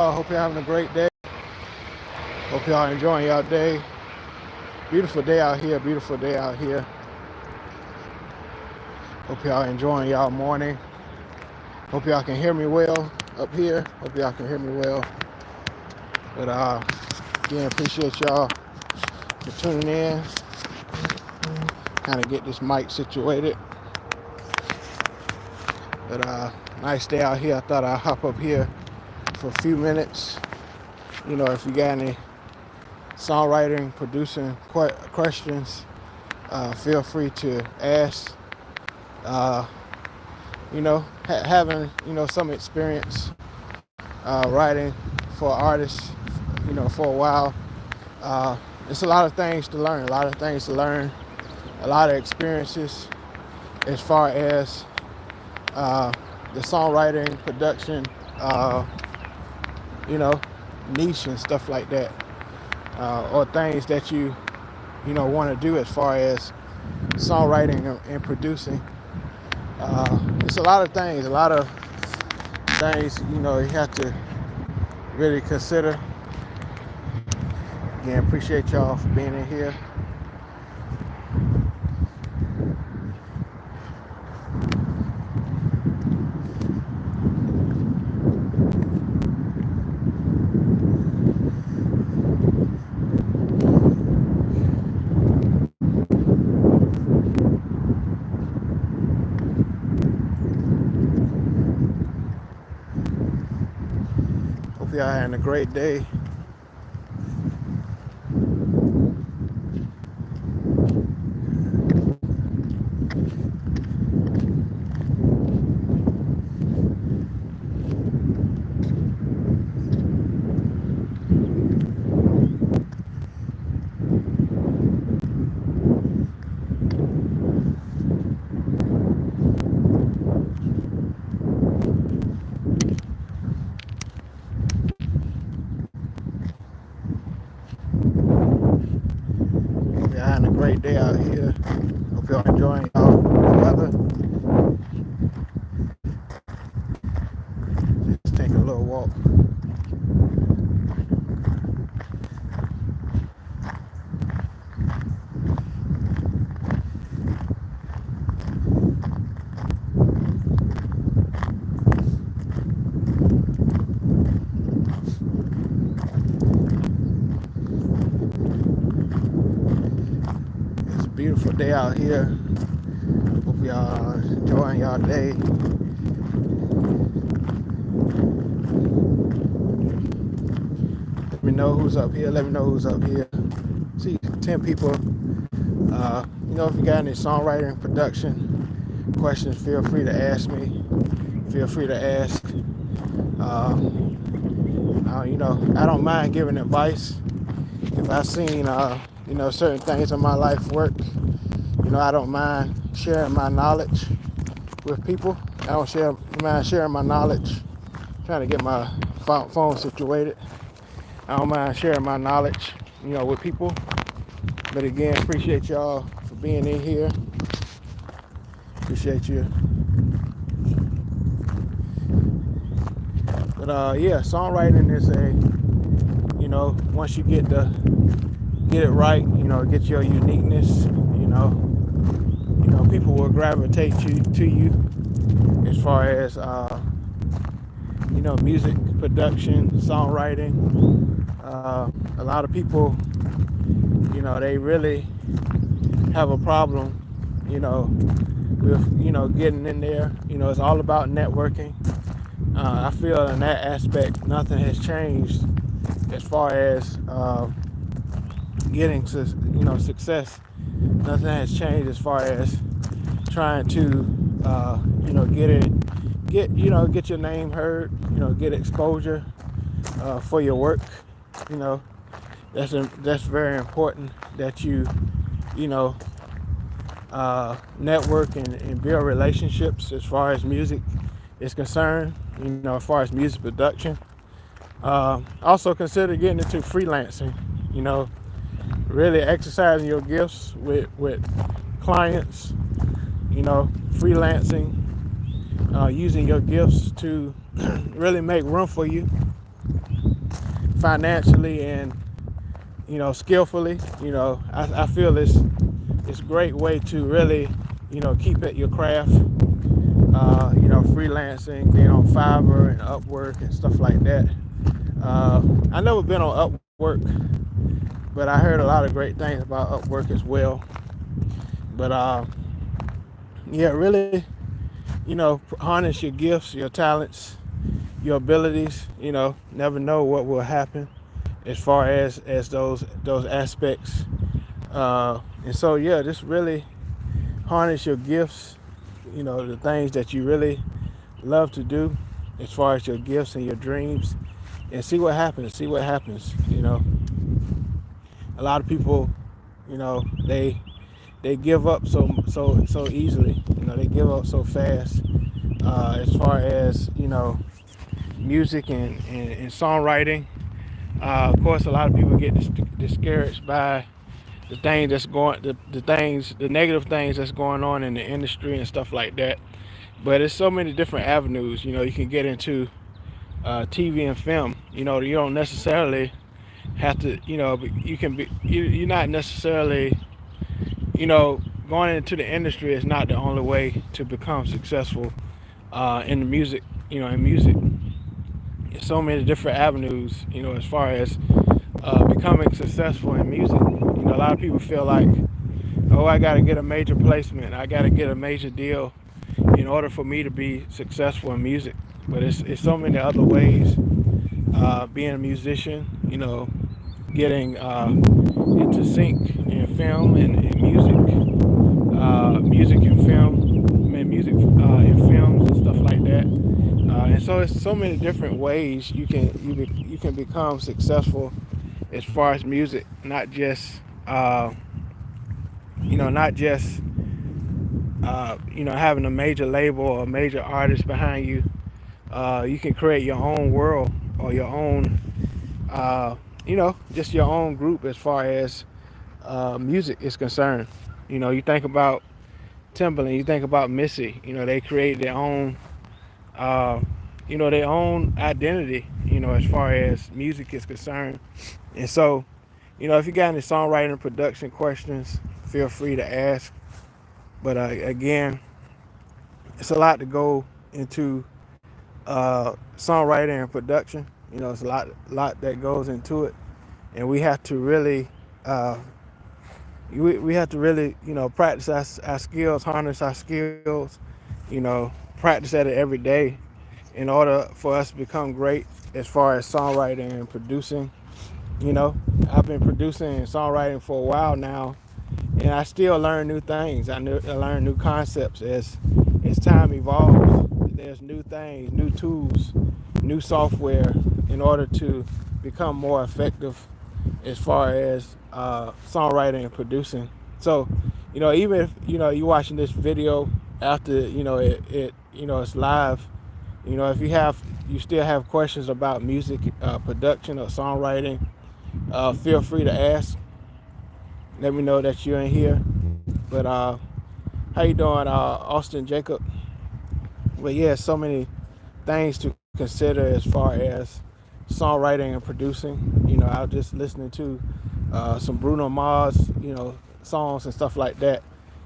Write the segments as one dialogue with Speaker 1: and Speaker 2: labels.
Speaker 1: I hope you're having a great day. Hope y'all enjoying y'all day. Beautiful day out here. Beautiful day out here. Hope y'all enjoying y'all morning. Hope y'all can hear me well up here. Hope y'all can hear me well. But again, appreciate y'all for tuning in. Kind of get this mic situated. But nice day out here. I thought I'd hop up here for a few minutes. You know, if you got any songwriting, producing questions, feel free to ask. Having some experience writing for artists, for a while. It's a lot of things to learn. A lot of experiences as far as the songwriting, production, niche and stuff like that, or things that you want to do as far as songwriting and producing. It's a lot of things you have to really consider. Again, appreciate y'all for being in here. Hope y'all having a great day. Y'all having a great day out here. Hope y'all enjoying y'all weather. Just take a little walk. It's a beautiful day out here. Hope y'all enjoying y'all day. Let me know who's up here. See 10 people. If you got any songwriting, production questions, feel free to ask me. Feel free to ask. I don't mind giving advice. If I've seen, certain things in my life work, I don't mind sharing my knowledge with people. I don't mind sharing my knowledge. Trying to get my phone situated. I don't mind sharing my knowledge, with people. But again, appreciate y'all for being in here. Appreciate you. But songwriting is once you get it right, get your uniqueness, people will gravitate to you as far as music production, songwriting. A lot of people, they really have a problem, with getting in there. It's all about networking. I feel in that aspect nothing has changed as far as getting success. Nothing has changed as far as trying to get your name heard, get exposure for your work. That's very important that you network and build relationships as far as music is concerned, as far as music production. Also consider getting into freelancing, really exercising your gifts with clients, freelancing, using your gifts to really make room for you, financially and skillfully. I feel it's a great way to really keep at your craft. Freelancing, being on Fiverr and Upwork and stuff like that. I never been on Upwork, but I heard a lot of great things about Upwork as well. But yeah, really, harness your gifts, your talents, your abilities. Never know what will happen as far as those aspects. And so yeah, just really harness your gifts. The things that you really love to do, as far as your gifts and your dreams, and see what happens. See what happens. A lot of people, they give up so easily. They give up so fast. As far as music and songwriting, of course, a lot of people get discouraged by the negative things that's going on in the industry and stuff like that. But there's so many different avenues. You can get into TV and film. You don't necessarily have to. You can be. You're not necessarily. Going into the industry is not the only way to become successful in the music. In music, there's so many different avenues. As far as becoming successful in music. A lot of people feel like, oh, I got to get a major placement. I got to get a major deal in order for me to be successful in music. But it's so many other ways. Being a musician, getting into sync in film and music and film, music in films and stuff like that. And so it's so many different ways you can become successful as far as music, not just not just having a major label or a major artist behind you. You can create your own world or your own, just your own group as far as music is concerned. You think about Timberland, you think about Missy. They create their own, their own identity. As far as music is concerned, and so, if you got any songwriting and production questions, feel free to ask. But again, it's a lot to go into songwriting and production. It's a lot that goes into it, and we have to really, we have to really, practice our skills, harness our skills, practice at it every day, in order for us to become great as far as songwriting and producing. I've been producing and songwriting for a while now, and I still learn new things. I learn new concepts as time evolves. There's new things, new tools, new software in order to become more effective as far as songwriting and producing. So, even if you're watching this video after it's live, if you still have questions about music production or songwriting, feel free to ask. Let me know that you're in here. But how you doing, Austin Jacob? But yeah, so many things to consider as far as songwriting and producing. I was just listening to some Bruno Mars, songs and stuff like that.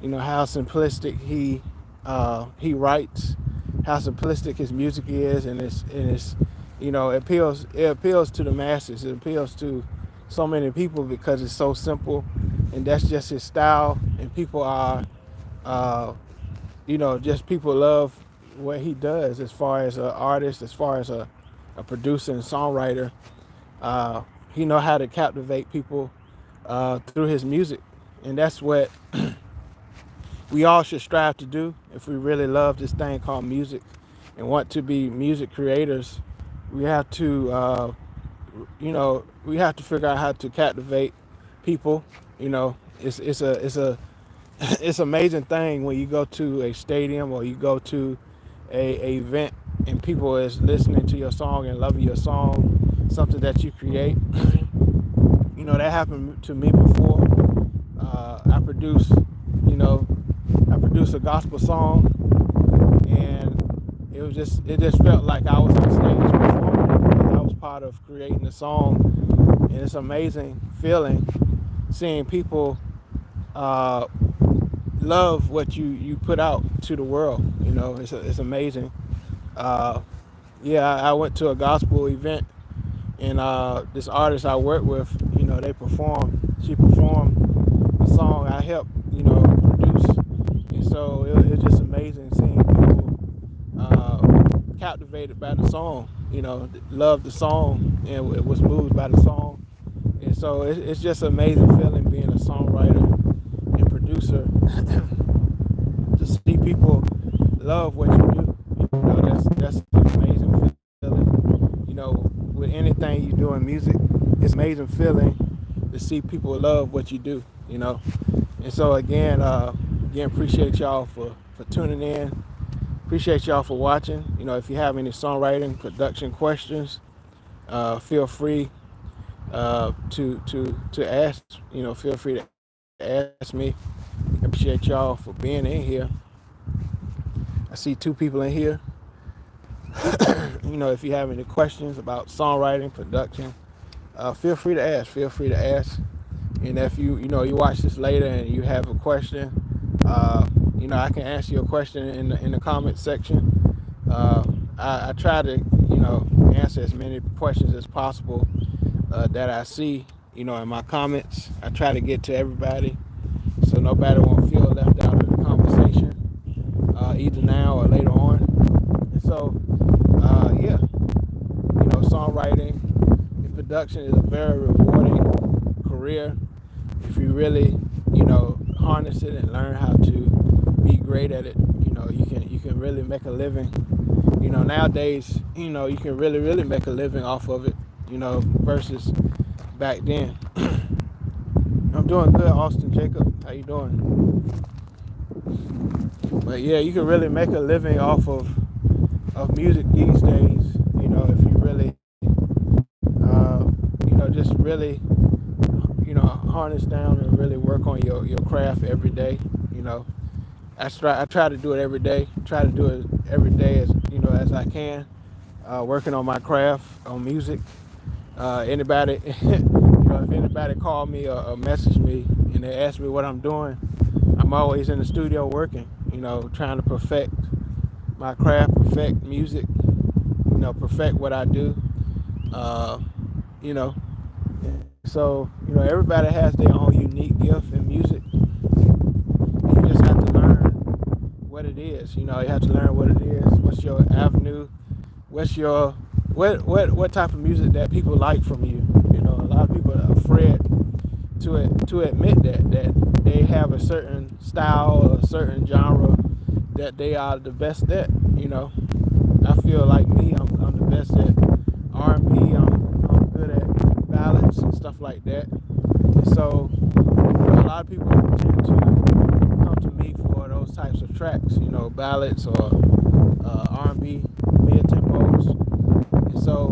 Speaker 1: How simplistic he writes, how simplistic his music is, and it's it appeals to the masses. It appeals to so many people because it's so simple, and that's just his style. And people are, just people love what he does as far as an artist, as far as a producer and songwriter. He know how to captivate people through his music, and that's what we all should strive to do if we really love this thing called music and want to be music creators. We have to, we have to figure out how to captivate people. It's a it's an amazing thing when you go to a stadium or you go to a event and people is listening to your song and loving your song, something that you create. That happened to me before. I produced, a gospel song, and it just felt like I was on stage performing. was part of creating the song, and it's amazing feeling seeing people uh, love what you put out to the world. It's amazing. Uh, yeah, I went to a gospel event, and this artist I work with, they performed. She performed a song I helped, produce, and so it's just amazing seeing people uh, captivated by the song. Loved the song and it was moved by the song, and so it's just an amazing feeling being a songwriter and producer to see people love what you do. That's an amazing feeling. With anything you do in music, it's an amazing feeling to see people love what you do. And so again, appreciate y'all for tuning in. Appreciate y'all for watching. If you have any songwriting, production questions, feel free to ask. Feel free to ask me. Appreciate y'all for being in here. I see 2 people in here. If you have any questions about songwriting, production, feel free to ask. And if you watch this later and you have a question, I can answer your question in the comment section. I try to answer as many questions as possible that I see in my comments. I try to get to everybody, so nobody won't feel left out of the conversation, either now or later on. And so yeah, songwriting and production is a very rewarding career if you really harness it and learn how to be great at it. You can really make a living. Nowadays, you can really make a living off of it, versus back then. I'm doing good, Austin Jacob. How you doing? But yeah, you can really make a living off of music these days. If you really, just really, harness down and really work on your craft every day. I try to do it every day. Try to do it every day as I can. Working on my craft, on music. Anybody, if anybody call me or message me and they ask me what I'm doing, I'm always in the studio working. Trying to perfect my craft, perfect music. Perfect what I do. So everybody has their own unique gift in music. You just have to learn what it is. You have to learn what it is. What's your avenue? What's your what type of music that people like from you? A lot of people are afraid to admit that they have a certain style or a certain genre that they are the best at. I feel like me, I'm the best at R&B. I'm good at ballads and stuff like that. And so a lot of people tend to come to me for those types of tracks, ballads or R&B mid tempos. And so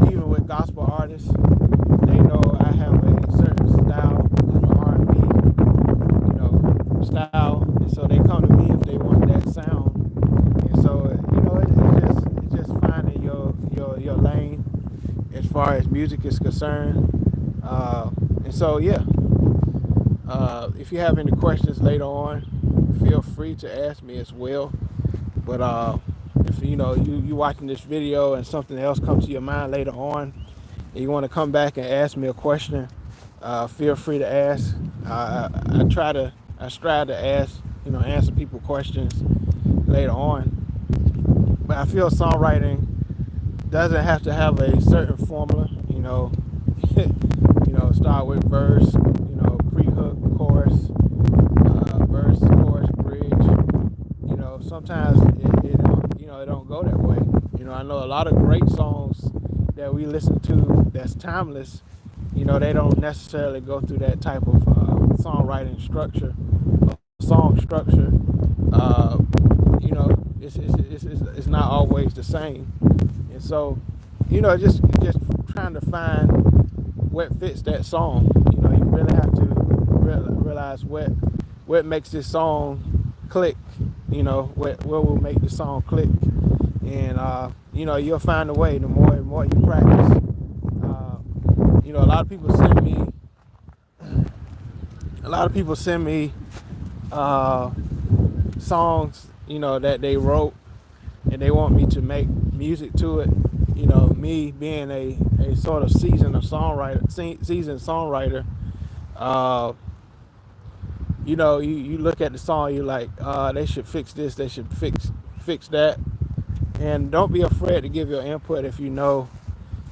Speaker 1: even with gospel artists, they know I have a certain style, like an R&B, style, and so they come to me if they want that sound. And so it's just finding your lane as far as music is concerned. And so yeah, if you have any questions later on, feel free to ask me as well. But if you watching this video and something else comes to your mind later on, and you want to come back and ask me a question, feel free to ask. I strive to answer people questions later on. But I feel songwriting doesn't have to have a certain formula. Start with verse, pre-hook, chorus, verse, chorus, bridge. Sometimes it don't go that way. I know a lot of great songs that we listen to that's timeless. They don't necessarily go through that type of songwriting structure, song structure. It's not always the same, and so just trying to find what fits that song. You really have to realize what makes this song click. What will make the song click, and you'll find a way. The more and more you practice, uh, a lot of people send me, uh, songs, that they wrote, and they want me to make music to it. Me being a sort of seasoned songwriter, uh, you look at the song, you're like, they should fix this, they should fix that, and don't be afraid to give your input if you know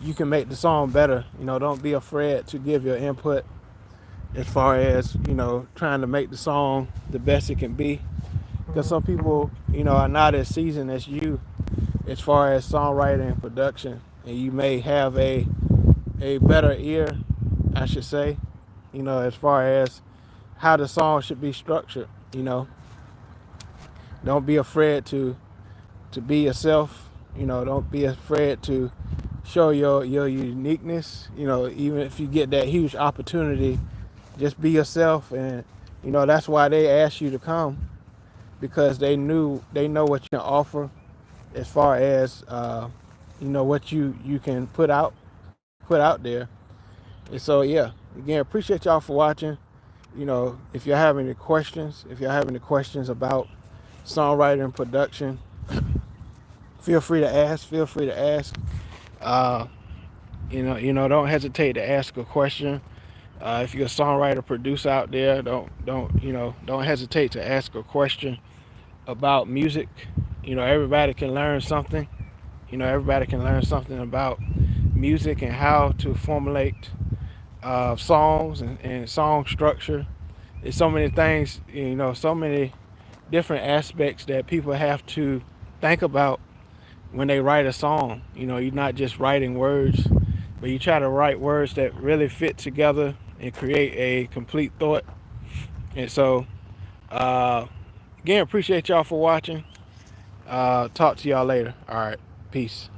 Speaker 1: you can make the song better. Don't be afraid to give your input as far as trying to make the song the best it can be, because some people are not as seasoned as you as far as songwriting and production, and you may have a better ear, I should say, as far as how the song should be structured. Don't be afraid to be yourself. Don't be afraid to show your uniqueness. Even if you get that huge opportunity, just be yourself. And that's why they asked you to come, because they know what you can offer as far as what you can put out there. And so, yeah, again, appreciate y'all for watching. If you have any questions, about songwriting and production, feel free to ask. Uh, don't hesitate to ask a question. If you're a songwriter, producer out there, don't hesitate to ask a question about music. Everybody can learn something. Everybody can learn something about music and how to formulate songs and song structure. There's so many things, so many different aspects that people have to think about when they write a song. You're not just writing words, but you try to write words that really fit together and create a complete thought. And so, uh, again, appreciate y'all for watching. Talk to y'all later. All right, peace.